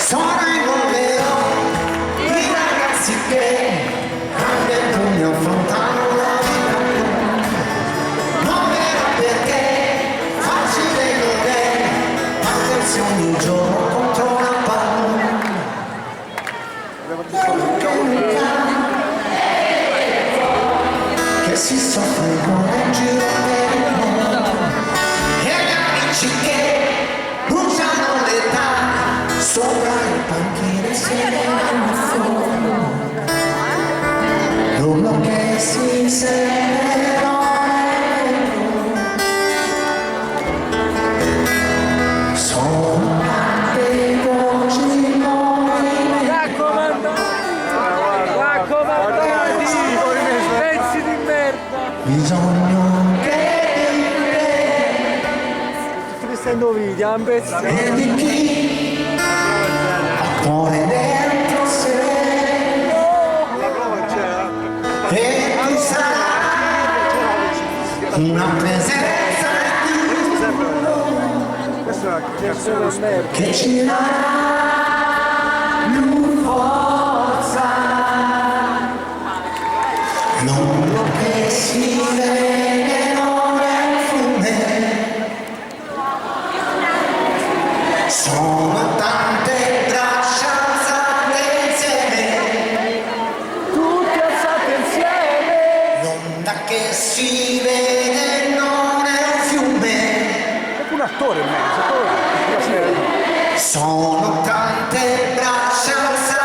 Sono il numero di ragazzi che anche il pugno affrontano la vita. Non era perché facile non è, attenzione un giorno contro la paura. Che si soffre il cuore in giro per il mondo e gli amici che bruciano l'età sopra i panchini sereno fuoco, l'uno che si sereno sono tante voci raccomandati, pezzi di merda. bisogno che Tutti questi video, un pezzo. vedi chi ha cuore dentro sé e ti sarà una presenza che ci darà più forza, l'uomo che si vede non è un fiume, sono tante braccia alzate insieme, Tutti alzati insieme. l'onda che si vede non è un fiume, È un attore in mezzo. sono tante braccia alzate